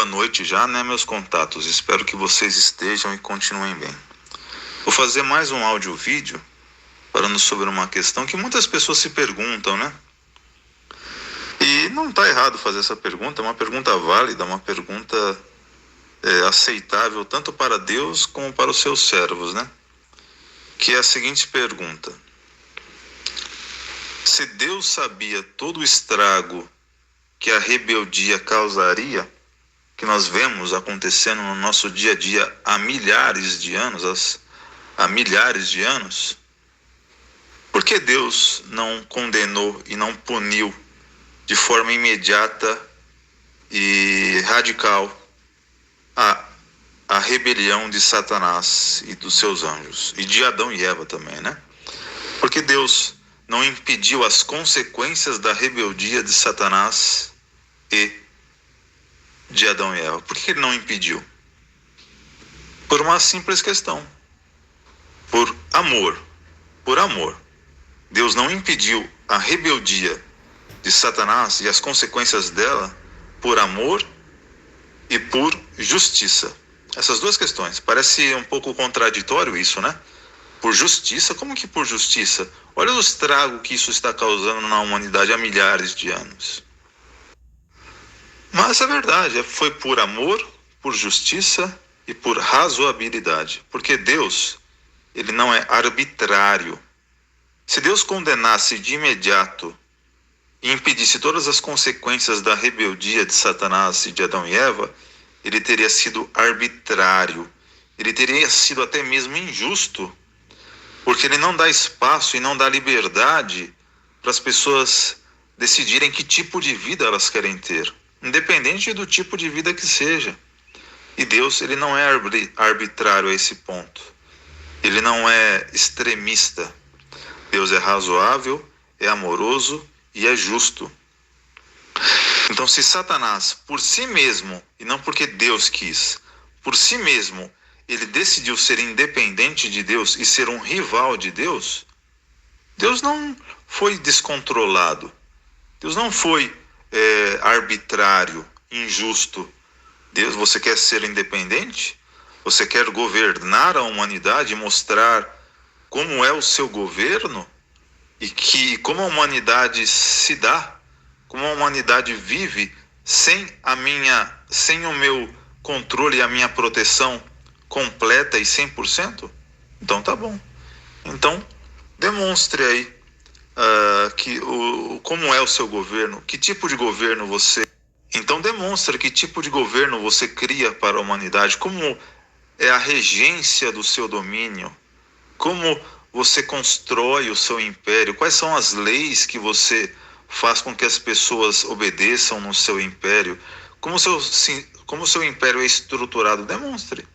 boa noite já, né, meus contatos? Espero que vocês estejam e continuem bem. Vou fazer mais um áudio-vídeo falando sobre uma questão que muitas pessoas se perguntam, né? E não está errado fazer essa pergunta, é uma pergunta válida, uma pergunta aceitável tanto para Deus como para os seus servos, né? Que é a seguinte pergunta: se Deus sabia todo o estrago que a rebeldia causaria, que nós vemos acontecendo no nosso dia a dia há milhares de anos, por que Deus não condenou e não puniu de forma imediata e radical a rebelião de Satanás e dos seus anjos, e de Adão e Eva também, né? Porque Deus não impediu as consequências da rebeldia de Satanás e de Adão e Eva? Por que ele não impediu? Por uma simples questão: por amor. Por amor. Deus não impediu a rebeldia de Satanás e as consequências dela por amor e por justiça. Essas duas questões. Parece um pouco contraditório isso, né? Por justiça? Como que por justiça? Olha o estrago que isso está causando na humanidade há milhares de anos. Mas é verdade, foi por amor, por justiça e por razoabilidade. Porque Deus, ele não é arbitrário. Se Deus condenasse de imediato e impedisse todas as consequências da rebeldia de Satanás e de Adão e Eva, ele teria sido arbitrário. Ele teria sido até mesmo injusto, porque ele não dá espaço e não dá liberdade para as pessoas decidirem que tipo de vida elas querem ter, independente do tipo de vida que seja. E Deus, ele não é arbitrário a esse ponto. Ele não é extremista. Deus é razoável, é amoroso e é justo. Então, se Satanás, por si mesmo, e não porque Deus quis, por si mesmo, ele decidiu ser independente de Deus e ser um rival de Deus, Deus não foi descontrolado. Deus não foi arbitrário, injusto. Deus, você quer ser independente? Você quer governar a humanidade e mostrar como é o seu governo? E como a humanidade se dá? Como a humanidade vive sem o meu controle e a minha proteção completa e 100%? Então tá bom. Então demonstre aí como é o seu governo, que tipo de governo você... Então demonstre que tipo de governo você cria para a humanidade, como é a regência do seu domínio, como você constrói o seu império, quais são as leis que você faz com que as pessoas obedeçam no seu império, como o seu império é estruturado. Demonstre.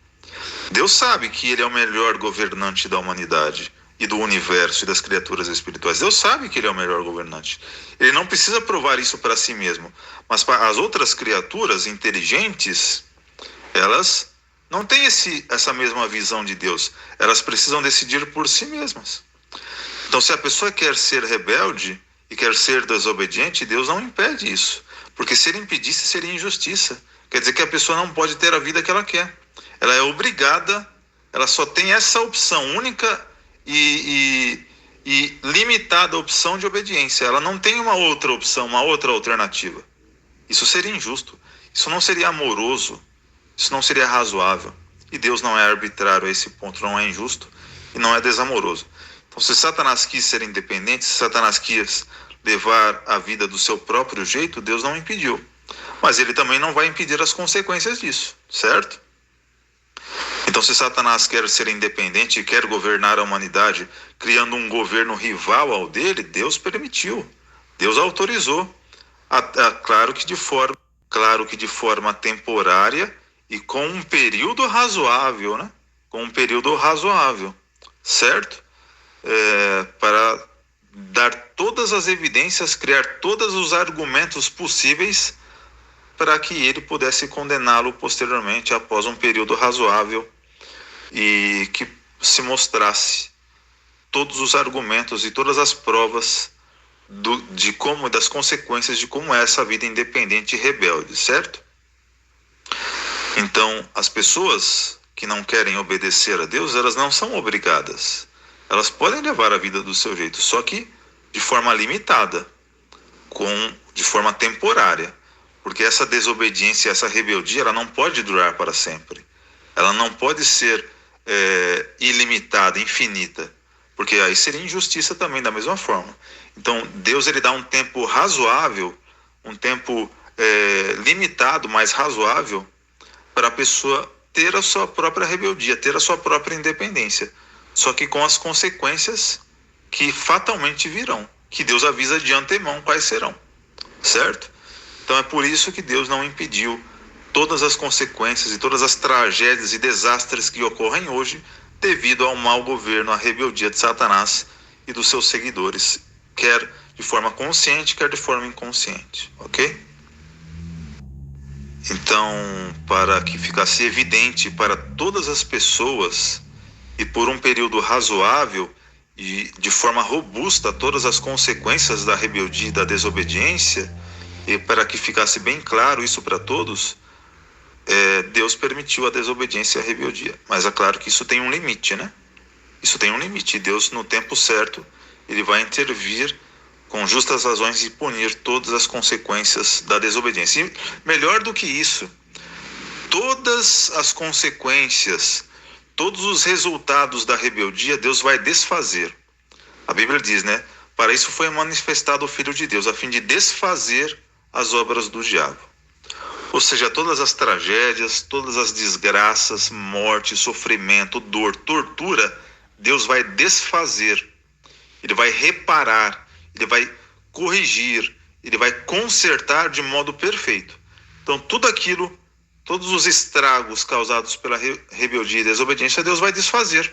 Deus sabe que ele é o melhor governante da humanidade e do universo e das criaturas espirituais. Deus sabe que ele é o melhor governante. Ele não precisa provar isso para si mesmo. Mas para as outras criaturas inteligentes, elas não têm essa mesma visão de Deus. Elas precisam decidir por si mesmas. Então, se a pessoa quer ser rebelde e quer ser desobediente, Deus não impede isso. Porque se ele impedisse, seria injustiça. Quer dizer que a pessoa não pode ter a vida que ela quer. Ela é obrigada, ela só tem essa opção única e limitada opção de obediência. Ela não tem uma outra opção, uma outra alternativa. Isso seria injusto. Isso não seria amoroso. Isso não seria razoável. E Deus não é arbitrário a esse ponto, não é injusto e não é desamoroso. Então, se Satanás quis ser independente, se Satanás quis levar a vida do seu próprio jeito, Deus não impediu. Mas ele também não vai impedir as consequências disso, certo? Então, se Satanás quer ser independente e quer governar a humanidade, criando um governo rival ao dele, Deus permitiu, Deus autorizou. Claro que de forma temporária e com um período razoável, né? Com um período razoável, certo? Para dar todas as evidências, criar todos os argumentos possíveis para que ele pudesse condená-lo posteriormente, após um período razoável, e que se mostrasse todos os argumentos e todas as provas das consequências de como é essa vida independente e rebelde, certo? Então, as pessoas que não querem obedecer a Deus, elas não são obrigadas. Elas podem levar a vida do seu jeito, só que de forma limitada, de forma temporária. Porque essa desobediência, essa rebeldia, ela não pode durar para sempre. Ela não pode ser ilimitada, infinita. Porque aí seria injustiça também, da mesma forma. Então, Deus ele dá um tempo razoável, um tempo limitado, mas razoável, para a pessoa ter a sua própria rebeldia, ter a sua própria independência. Só que com as consequências que fatalmente virão, que Deus avisa de antemão quais serão, certo? Então é por isso que Deus não impediu todas as consequências e todas as tragédias e desastres que ocorrem hoje devido ao mau governo, à rebeldia de Satanás e dos seus seguidores, quer de forma consciente, quer de forma inconsciente, ok? Então, para que ficasse evidente para todas as pessoas e por um período razoável e de forma robusta todas as consequências da rebeldia e da desobediência, e para que ficasse bem claro isso para todos, Deus permitiu a desobediência e a rebeldia. Mas é claro que isso tem um limite, né? Isso tem um limite. Deus, no tempo certo, ele vai intervir com justas razões e punir todas as consequências da desobediência. E melhor do que isso, todas as consequências, todos os resultados da rebeldia, Deus vai desfazer. A Bíblia diz, né? Para isso foi manifestado o Filho de Deus, a fim de desfazer as obras do diabo. Ou seja, todas as tragédias, todas as desgraças, morte, sofrimento, dor, tortura, Deus vai desfazer. Ele vai reparar, ele vai corrigir, ele vai consertar de modo perfeito. Então, tudo aquilo, todos os estragos causados pela rebeldia e desobediência, Deus vai desfazer.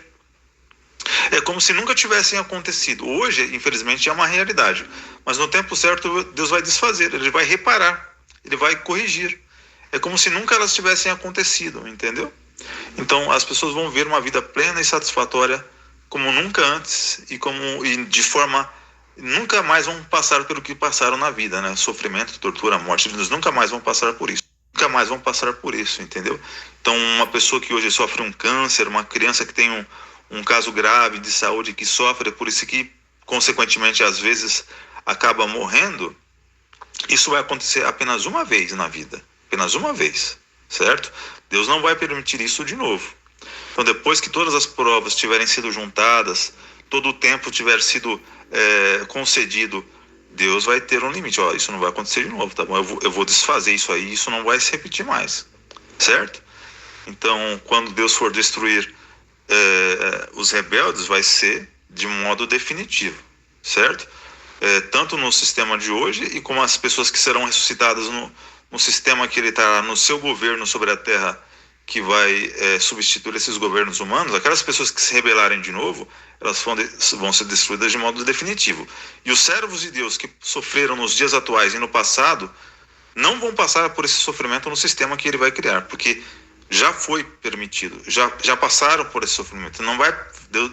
É como se nunca tivessem acontecido. Hoje, infelizmente, é uma realidade. Mas no tempo certo, Deus vai desfazer, ele vai reparar, ele vai corrigir. É como se nunca elas tivessem acontecido, entendeu? Então, as pessoas vão ver uma vida plena e satisfatória como nunca antes e de forma... Nunca mais vão passar pelo que passaram na vida, né? Sofrimento, tortura, morte, eles nunca mais vão passar por isso. Nunca mais vão passar por isso, entendeu? Então, uma pessoa que hoje sofre um câncer, uma criança que tem um caso grave de saúde, que sofre por isso que, consequentemente, às vezes acaba morrendo, isso vai acontecer apenas uma vez na vida. Apenas uma vez, certo? Deus não vai permitir isso de novo. Então, depois que todas as provas tiverem sido juntadas, todo o tempo tiver sido concedido, Deus vai ter um limite. Ó, isso não vai acontecer de novo, tá bom? Eu vou desfazer isso aí, isso não vai se repetir mais, certo? Então, quando Deus for destruir os rebeldes, vai ser de modo definitivo, certo? Tanto no sistema de hoje e como as pessoas que serão ressuscitadas no sistema que ele está no seu governo sobre a terra, que vai substituir esses governos humanos. Aquelas pessoas que se rebelarem de novo, elas vão ser destruídas de modo definitivo. E os servos de Deus que sofreram nos dias atuais e no passado, não vão passar por esse sofrimento no sistema que ele vai criar, porque já foi permitido, já passaram por esse sofrimento.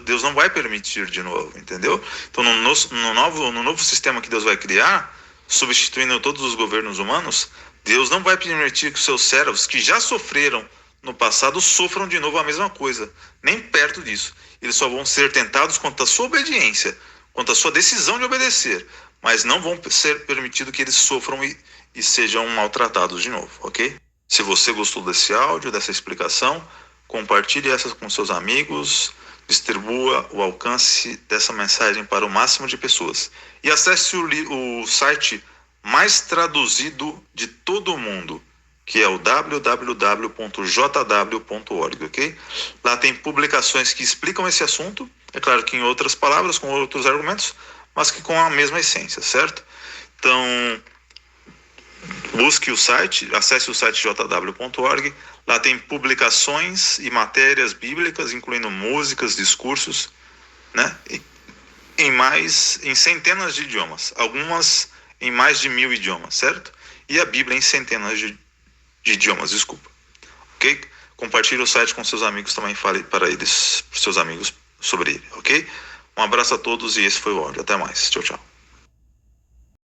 Deus não vai permitir de novo, entendeu? Então, no novo sistema que Deus vai criar, substituindo todos os governos humanos, Deus não vai permitir que os seus servos, que já sofreram no passado, sofram de novo a mesma coisa, nem perto disso. Eles só vão ser tentados quanto à sua obediência, quanto à sua decisão de obedecer, mas não vão ser permitido que eles sofram e sejam maltratados de novo, ok? Se você gostou desse áudio, dessa explicação, compartilhe essa com seus amigos, distribua o alcance dessa mensagem para o máximo de pessoas. E acesse o site mais traduzido de todo o mundo, que é o www.jw.org, ok? Lá tem publicações que explicam esse assunto, é claro que em outras palavras, com outros argumentos, mas que com a mesma essência, certo? Então, busque o site, acesse o site jw.org, lá tem publicações e matérias bíblicas, incluindo músicas, discursos, né? Em centenas de idiomas, algumas em mais de 1000 idiomas, certo? E a Bíblia em centenas de idiomas, desculpa. Ok? Compartilhe o site com seus amigos também, fale para eles, para seus amigos sobre ele, ok? Um abraço a todos e esse foi o áudio. Até mais. Tchau, tchau.